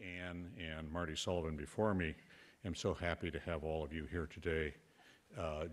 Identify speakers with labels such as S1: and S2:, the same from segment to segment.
S1: Anne and Marty Sullivan before me, I'm so happy to have all of you here today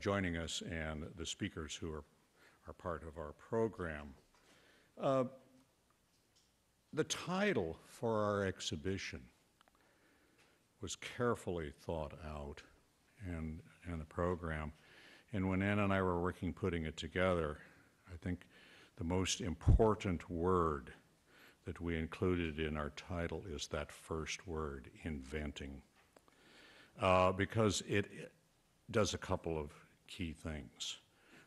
S1: joining us and the speakers who are part of our program. The title for our exhibition was carefully thought out in the program. And when Ann and I were working putting it together, I think the most important word that we included in our title is that first word, inventing, because it does a couple of key things.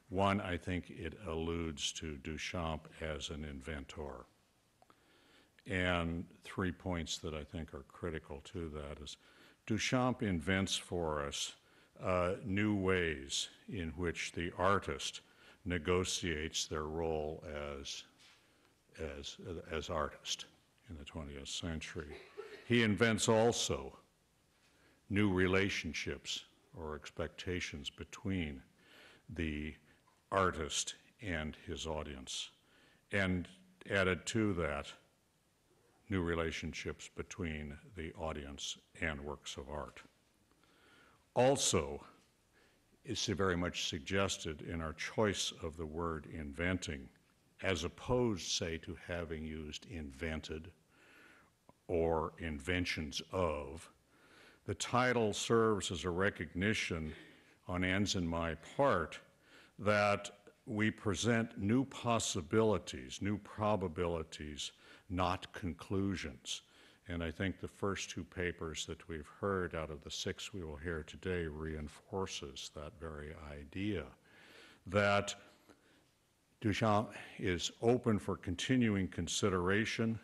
S1: One, I think it alludes to Duchamp as an inventor. And 3 points that I think are critical to that is Duchamp invents for us new ways in which the artist negotiates their role as artist in the 20th century. He invents also new relationships or expectations between the artist and his audience, and added to that, new relationships between the audience and works of art. Also, it's very much suggested in our choice of the word inventing, as opposed, say, to having used invented or inventions of. The title serves as a recognition on Anne's and my part that we present new possibilities, new probabilities, not conclusions. And I think the first two papers that we've heard out of the 6 we will hear today reinforces that very idea, that Duchamp is open for continuing consideration,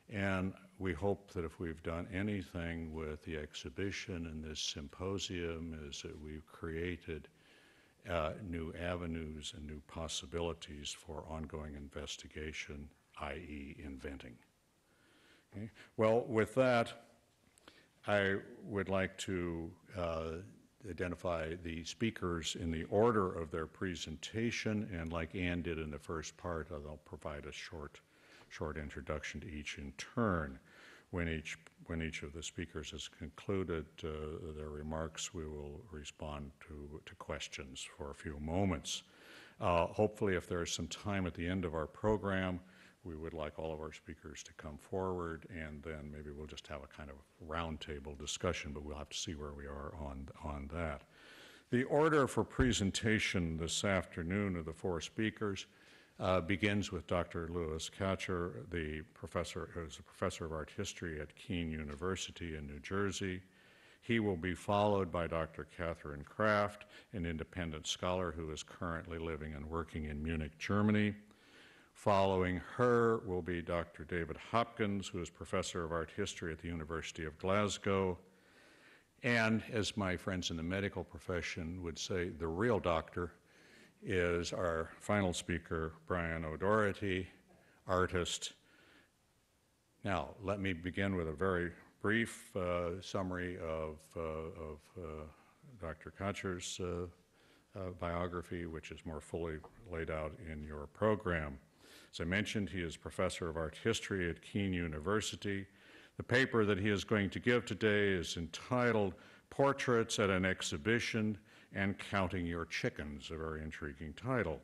S1: and we hope that if we've done anything with the exhibition and this symposium is that we've created new avenues and new possibilities for ongoing investigation, i.e. inventing. Okay. Well, with that, I would like to identify the speakers in the order of their presentation, and like Anne did in the first part, I'll provide a short introduction to each in turn. When each of the speakers has concluded their remarks, we will respond to questions for a few moments. Hopefully, if there is some time at the end of our program, we would like all of our speakers to come forward, and then maybe we'll just have a kind of roundtable discussion, but we'll have to see where we are on that. The order for presentation this afternoon of the 4 speakers begins with Dr. Louis Kachur, who's a professor of art history at Kean University in New Jersey. He will be followed by Dr. Catherine Kraft, an independent scholar who is currently living and working in Munich, Germany. Following her will be Dr. David Hopkins, who is professor of art history at the University of Glasgow. And as my friends in the medical profession would say, the real doctor is our final speaker, Brian O'Doherty, artist. Now, let me begin with a very brief summary of Dr. Kachur's biography, which is more fully laid out in your program. As I mentioned, he is professor of art history at Kean University. The paper that he is going to give today is entitled Portraits at an Exhibition and Counting Your Chickens, a very intriguing title.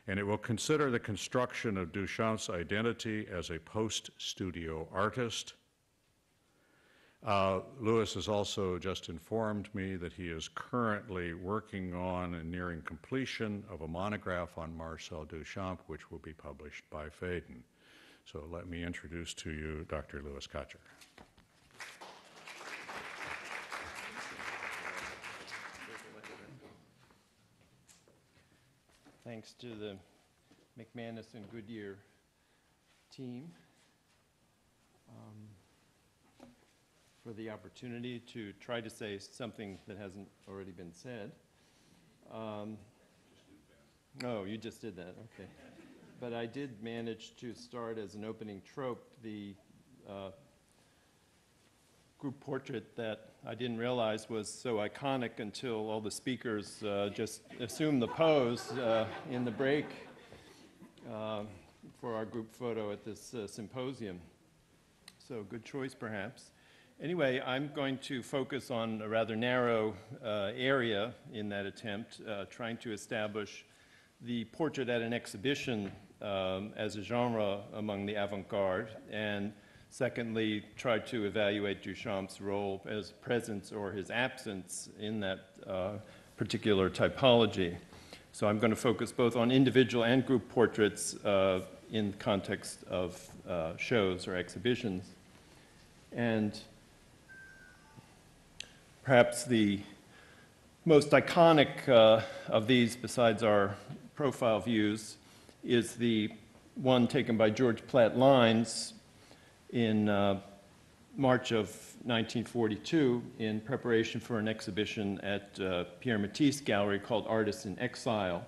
S1: And it will consider the construction of Duchamp's identity as a post-studio artist. Louis has also just informed me that he is currently working on and nearing completion of a monograph on Marcel Duchamp, which will be published by Phaidon. So let me introduce to you Dr. Louis Kachur.
S2: Thanks to the McManus and Goodyear team for the opportunity to try to say something that hasn't already been said. Oh, you just did that, okay. But I did manage to start as an opening trope the group portrait that I didn't realize was so iconic until all the speakers just assumed the pose in the break for our group photo at this symposium. So good choice, perhaps. Anyway, I'm going to focus on a rather narrow area in that attempt, trying to establish the portrait at an exhibition as a genre among the avant-garde, and secondly, try to evaluate Duchamp's role as presence or his absence in that particular typology. So I'm going to focus both on individual and group portraits in the context of shows or exhibitions. And perhaps the most iconic of these, besides our profile views, is the one taken by George Platt Lynes in March of 1942 in preparation for an exhibition at Pierre Matisse Gallery called Artists in Exile.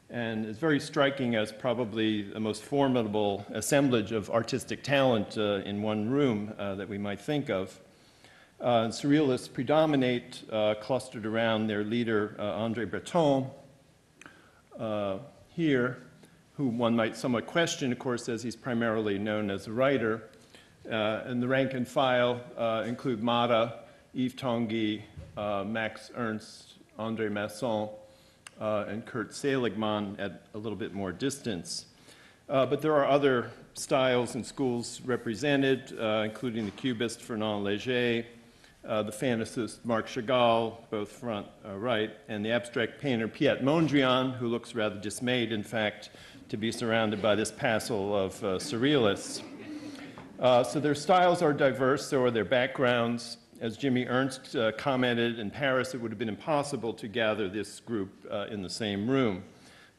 S2: And it's very striking as probably the most formidable assemblage of artistic talent in one room that we might think of. Surrealists predominate, clustered around their leader, André Breton, here, who one might somewhat question, of course, as he's primarily known as a writer. And the rank and file include Mata, Yves Tanguy, Max Ernst, André Masson, and Kurt Seligmann at a little bit more distance. But there are other styles and schools represented, including the Cubist Fernand Léger, the fantasist Marc Chagall, both front, right, and the abstract painter Piet Mondrian, who looks rather dismayed, in fact, to be surrounded by this passel of surrealists. So their styles are diverse, so are their backgrounds. As Jimmy Ernst commented, in Paris it would have been impossible to gather this group in the same room.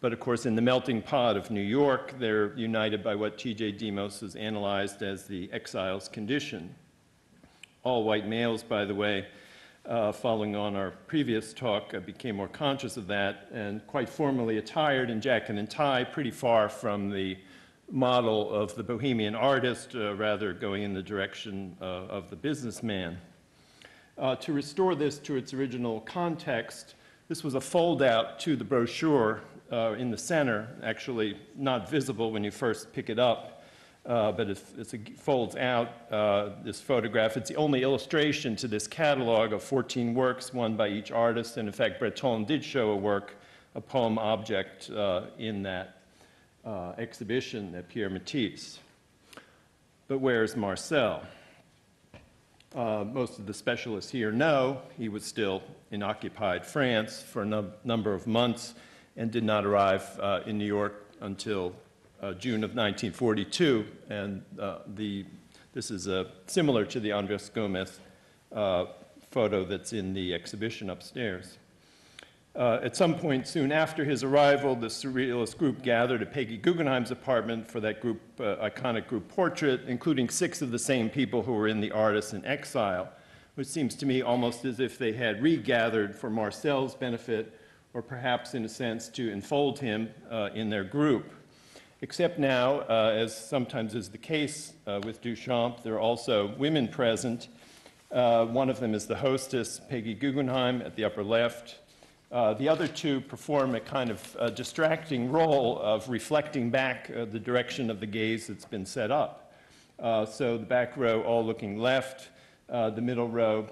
S2: But of course, in the melting pot of New York, they're united by what T.J. Demos has analyzed as the exile's condition. All white males, by the way, following on our previous talk, became more conscious of that and quite formally attired in jacket and tie, pretty far from the model of the bohemian artist, rather going in the direction of the businessman. To restore this to its original context, this was a fold-out to the brochure in the center, actually not visible when you first pick it up. But it folds out this photograph. It's the only illustration to this catalog of 14 works, one by each artist. And in fact, Breton did show a work, a poem object, in that exhibition at Pierre Matisse. But where's Marcel? Most of the specialists here know he was still in occupied France for a number of months and did not arrive in New York until June of 1942, and this is similar to the Andres Gomez photo that's in the exhibition upstairs. At some point soon after his arrival, the Surrealist group gathered at Peggy Guggenheim's apartment for that group, iconic group portrait, including 6 of the same people who were in the Artists in Exile, which seems to me almost as if they had regathered for Marcel's benefit, or perhaps in a sense to enfold him in their group. Except now, as sometimes is the case with Duchamp, there are also women present. One of them is the hostess, Peggy Guggenheim, at the upper left. The other 2 perform a kind of distracting role of reflecting back the direction of the gaze that's been set up. So the back row all looking left, the middle row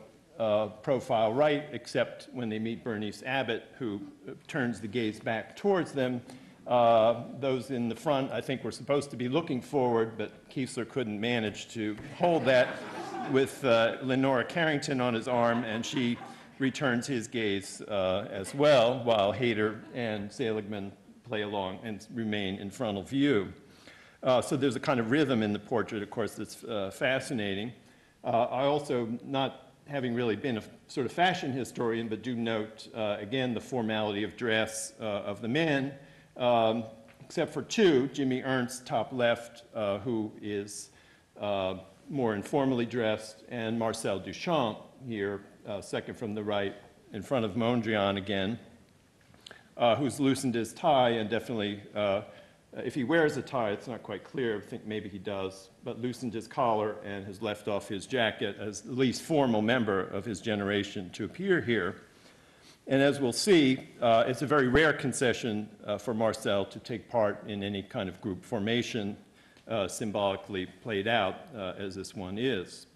S2: profile right, except when they meet Bernice Abbott, who turns the gaze back towards them. Those in the front, I think, were supposed to be looking forward, but Kiesler couldn't manage to hold that with Lenora Carrington on his arm, and she returns his gaze as well, while Hayter and Seligman play along and remain in frontal view. So there's a kind of rhythm in the portrait, of course, that's fascinating. I also, not having really been a sort of fashion historian, but do note, again, the formality of dress of the men, except for 2, Jimmy Ernst, top left, who is more informally dressed, and Marcel Duchamp here, second from the right, in front of Mondrian again, who's loosened his tie and definitely, if he wears a tie, it's not quite clear, I think maybe he does, but loosened his collar and has left off his jacket as the least formal member of his generation to appear here. And as we'll see, it's a very rare concession for Marcel to take part in any kind of group formation, symbolically played out as this one is.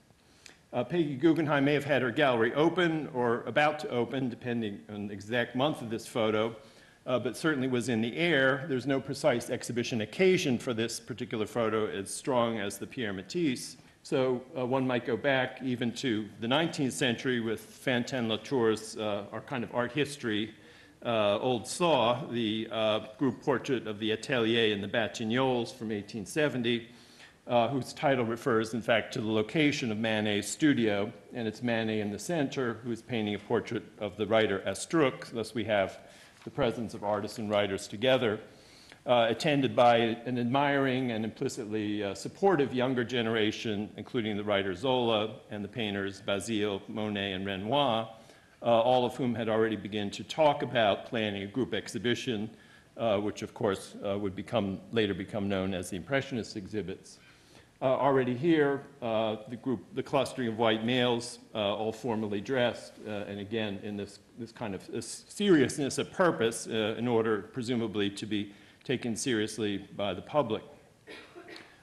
S2: Peggy Guggenheim may have had her gallery open or about to open, depending on the exact month of this photo, but certainly was in the air. There's no precise exhibition occasion for this particular photo as strong as the Pierre Matisse. So one might go back even to the 19th century with Fantin-Latour's our kind of art history old saw, the group portrait of the Atelier in the Batignolles from 1870, whose title refers, in fact, to the location of Manet's studio, and it's Manet in the center, who is painting a portrait of the writer Astruc. Thus, we have the presence of artists and writers together, attended by an admiring and implicitly supportive younger generation, including the writer Zola and the painters Basile, Monet, and Renoir, all of whom had already begun to talk about planning a group exhibition, which, of course, would later become known as the Impressionist exhibits. Already here, the clustering of white males, all formally dressed, and again, in this kind of seriousness of purpose in order, presumably, to be taken seriously by the public.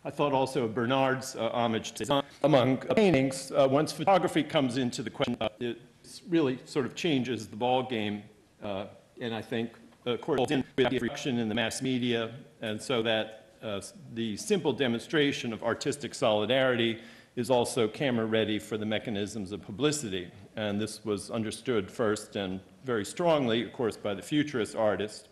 S2: I thought also of Bernard's homage to design among paintings. Once photography comes into the question, it really sort of changes the ball game, and I think, of course, in with the reaction in the mass media, and so that the simple demonstration of artistic solidarity is also camera-ready for the mechanisms of publicity. And this was understood first and very strongly, of course, by the futurist artists.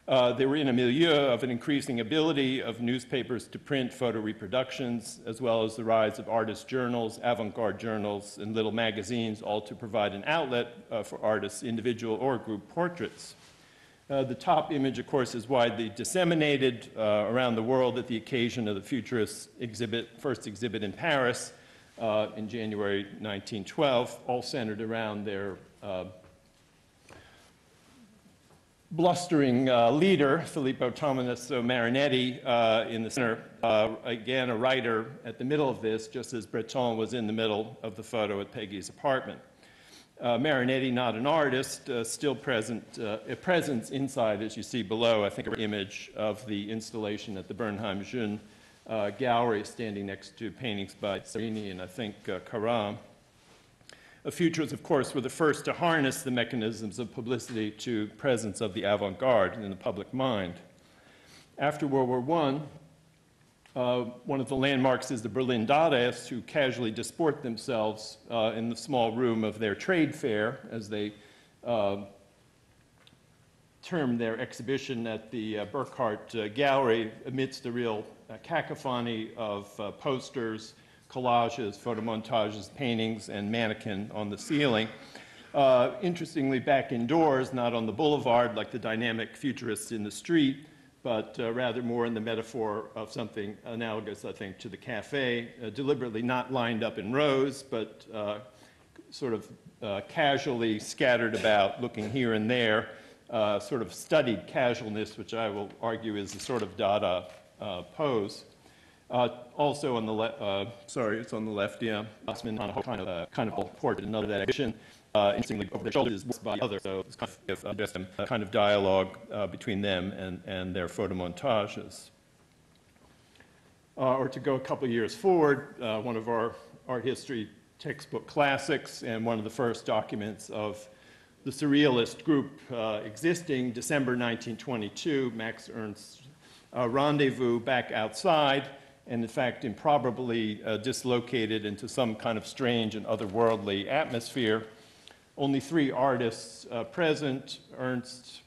S2: They were in a milieu of an increasing ability of newspapers to print photo reproductions, as well as the rise of artist journals, avant-garde journals, and little magazines, all to provide an outlet for artists' individual or group portraits. The top image, of course, is widely disseminated around the world at the occasion of the Futurist first exhibit in Paris in January 1912, all centered around their blustering leader, Filippo Tommaso Marinetti, in the center. Again, a writer at the middle of this, just as Breton was in the middle of the photo at Peggy's apartment. Marinetti, not an artist, still present, a presence inside, as you see below, I think, an image of the installation at the Bernheim-Jeune gallery, standing next to paintings by Serini and, I think, Caram. Futurists, of course, were the first to harness the mechanisms of publicity to presence of the avant-garde in the public mind. After World War I, one of the landmarks is the Berlin Dadaists, who casually disport themselves in the small room of their trade fair, as they termed their exhibition at the Burkhardt Gallery, amidst a real cacophony of posters, collages, photomontages, paintings, and mannequin on the ceiling. Interestingly, back indoors, not on the boulevard like the dynamic futurists in the street, but rather more in the metaphor of something analogous, I think, to the cafe, deliberately not lined up in rows, but sort of casually scattered about, looking here and there, sort of studied casualness, which I will argue is a sort of Dada pose. Also on the left, sorry, it's on the left, yeah, Osman on a kind of portrait, another that action. Interestingly, over their shoulders by others, so it's kind of just a kind of dialogue between them and their photomontages. Or to go a couple years forward, one of our art history textbook classics and one of the first documents of the Surrealist group existing, December 1922, Max Ernst's rendezvous back outside, and in fact improbably dislocated into some kind of strange and otherworldly atmosphere. Only 3 artists present, Ernst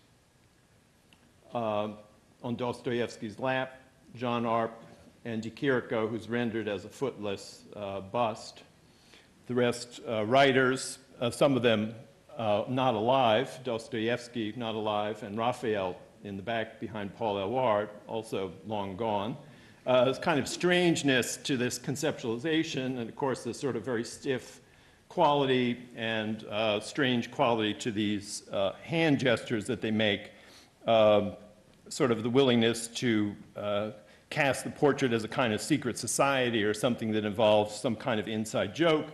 S2: on Dostoevsky's lap, John Arp, and De Chirico, who's rendered as a footless bust. The rest writers, some of them not alive, Dostoevsky not alive, and Raphael in the back behind Paul Eluard, also long gone. There's kind of strangeness to this conceptualization, and of course this sort of very stiff quality and strange quality to these hand gestures that they make, sort of the willingness to cast the portrait as a kind of secret society or something that involves some kind of inside joke.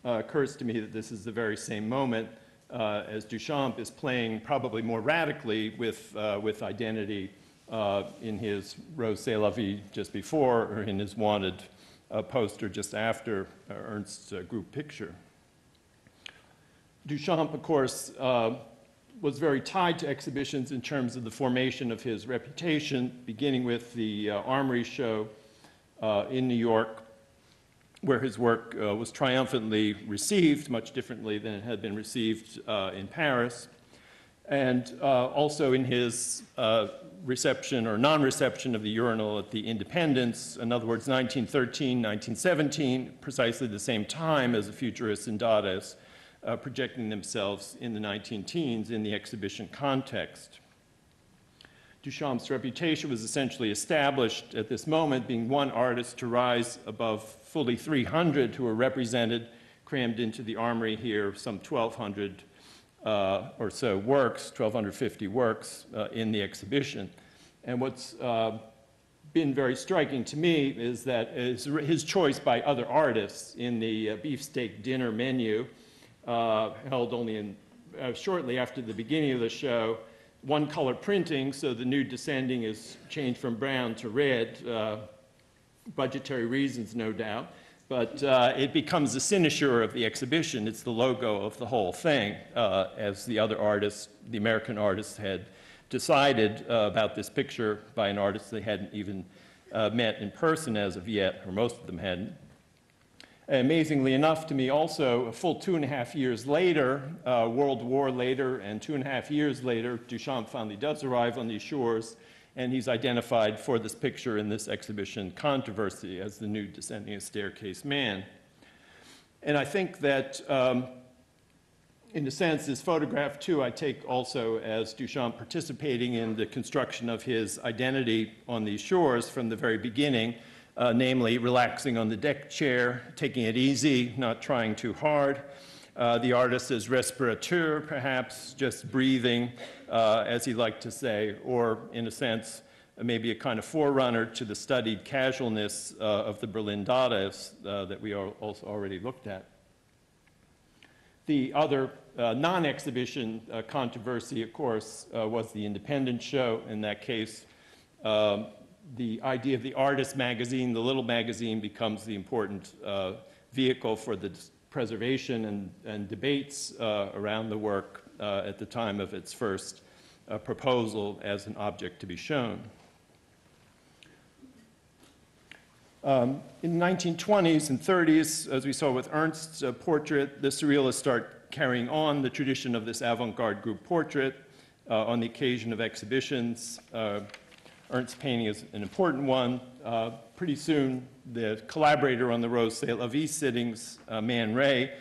S2: Occurs to me that this is the very same moment as Duchamp is playing probably more radically with identity in his Rrose Sélavy just before, or in his Wanted poster just after Ernst's group picture. Duchamp, of course, was very tied to exhibitions in terms of the formation of his reputation, beginning with the Armory show in New York, where his work was triumphantly received, much differently than it had been received in Paris, and also in his reception or non-reception of the urinal at the Independence, in other words, 1913, 1917, precisely the same time as the Futurists and Dadaists projecting themselves in the 19-teens in the exhibition context. Duchamp's reputation was essentially established at this moment, being one artist to rise above fully 300 who were represented, crammed into the Armory here, some 1,200 or so works, 1,250 works in the exhibition. And what's been very striking to me is that his choice by other artists in the beefsteak dinner menu, held only shortly after the beginning of the show, one-color printing, so the nude descending is changed from brown to red, budgetary reasons, no doubt. But it becomes the cynosure of the exhibition. It's the logo of the whole thing, as the other artists, the American artists, had decided about this picture by an artist they hadn't even met in person as of yet, or most of them hadn't. Amazingly enough to me also, a full 2.5 years later, World War later, and 2.5 years later, Duchamp finally does arrive on these shores, and he's identified for this picture in this exhibition controversy as the nude descending a staircase man. And I think that, in a sense, this photograph, too, I take also as Duchamp participating in the construction of his identity on these shores from the very beginning, namely relaxing on the deck chair, taking it easy, not trying too hard. The artist is respirateur, perhaps, just breathing, as he liked to say, or in a sense, maybe a kind of forerunner to the studied casualness of the Berlin Dadaists that we also already looked at. The other non-exhibition controversy, of course, was the Independent show. In that case, the idea of the artist magazine, the little magazine, becomes the important vehicle for the preservation and debates around the work at the time of its first proposal as an object to be shown. In the 1920s and 30s, as we saw with Ernst's portrait, the Surrealists start carrying on the tradition of this avant-garde group portrait on the occasion of exhibitions. Ernst's painting is an important one. Pretty soon, the collaborator on the Rrose Sélavy sittings, Man Ray,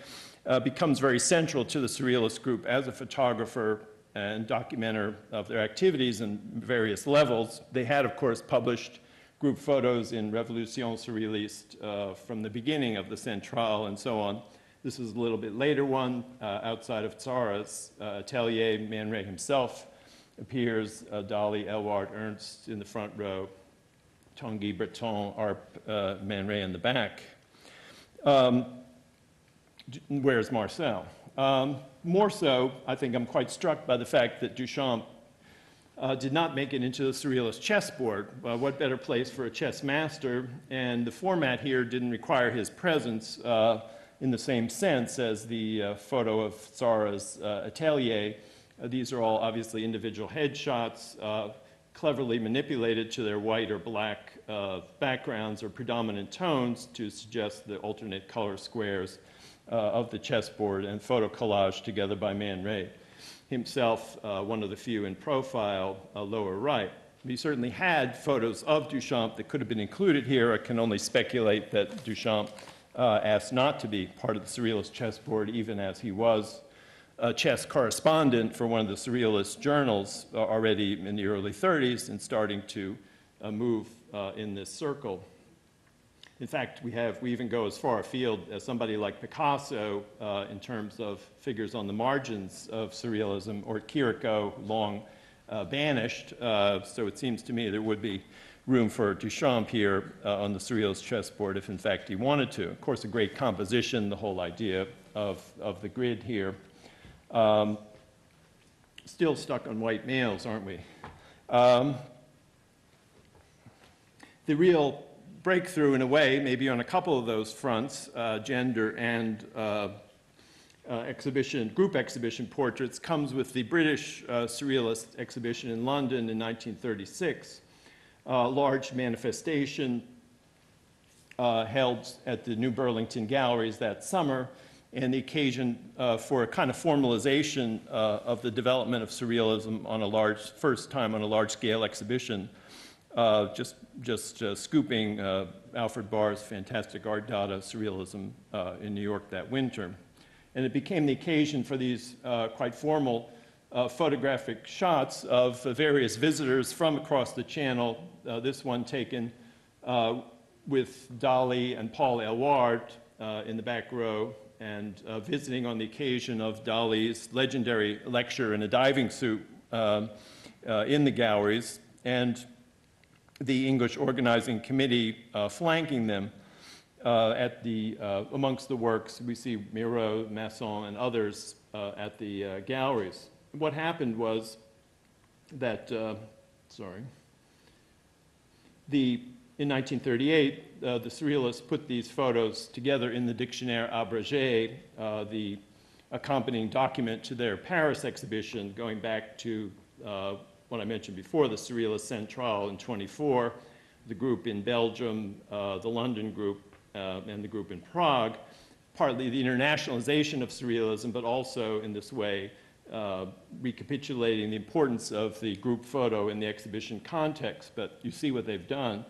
S2: becomes very central to the Surrealist group as a photographer and documenter of their activities in various levels. They had, of course, published group photos in Révolution Surrealiste from the beginning of the Centrale and so on. This is a little bit later one, outside of Zara's atelier. Man Ray himself appears, Dali, Elward, Ernst in the front row, Tanguy, Breton, Arp, Man Ray in the back. Where's Marcel? More so, I think I'm quite struck by the fact that Duchamp did not make it into the Surrealist chessboard. What better place for a chess master? And the format here didn't require his presence in the same sense as the photo of Zara's atelier. These are all obviously individual headshots, cleverly manipulated to their white or black backgrounds or predominant tones to suggest the alternate color squares of the chessboard, and photo collage together by Man Ray himself, one of the few in profile, lower right. He certainly had photos of Duchamp that could have been included here. I can only speculate that Duchamp asked not to be part of the Surrealist chessboard, even as he was a chess correspondent for one of the Surrealist journals already in the early 30s and starting to move in this circle. In fact, we even go as far afield as somebody like Picasso in terms of figures on the margins of Surrealism, or Chirico, long banished. So it seems to me there would be room for Duchamp here on the Surrealist chessboard if in fact he wanted to. Of course, a great composition, the whole idea of the grid here. Still stuck on white males, aren't we? The real breakthrough in a way, maybe on a couple of those fronts, gender and group exhibition portraits, comes with the British Surrealist exhibition in London in 1936, large manifestation held at the New Burlington Galleries that summer, and the occasion for a kind of formalization of the development of surrealism on first time on a large-scale exhibition, just scooping Alfred Barr's fantastic art Dada surrealism in New York that winter. And it became the occasion for these quite formal photographic shots of various visitors from across the channel, this one taken with Dali and Paul Eluard in the back row, and visiting on the occasion of Dali's legendary lecture in a diving suit in the galleries, and the English organizing committee flanking them amongst the works. We see Miro, Masson, and others at the galleries. What happened was that, in 1938, the Surrealists put these photos together in the Dictionnaire Abrégé, the accompanying document to their Paris exhibition, going back to what I mentioned before, the Surrealist Central in 24, the group in Belgium, the London group, and the group in Prague, partly the internationalization of surrealism, but also in this way recapitulating the importance of the group photo in the exhibition context. But you see what they've done.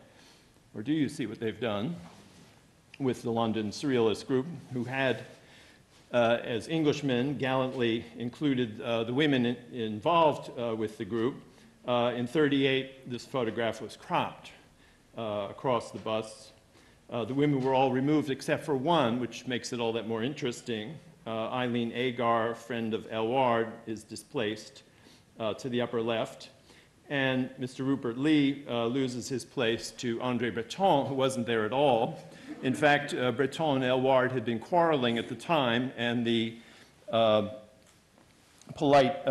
S2: Or do you see what they've done with the London Surrealist group, who had, as Englishmen, gallantly included the women involved with the group. In 38, this photograph was cropped across the busts. The women were all removed except for one, which makes it all that more interesting. Eileen Agar, friend of Eluard, is displaced to the upper left. And Mr. Rupert Lee loses his place to André Breton, who wasn't there at all. In fact, Breton and Eluard had been quarreling at the time, and the polite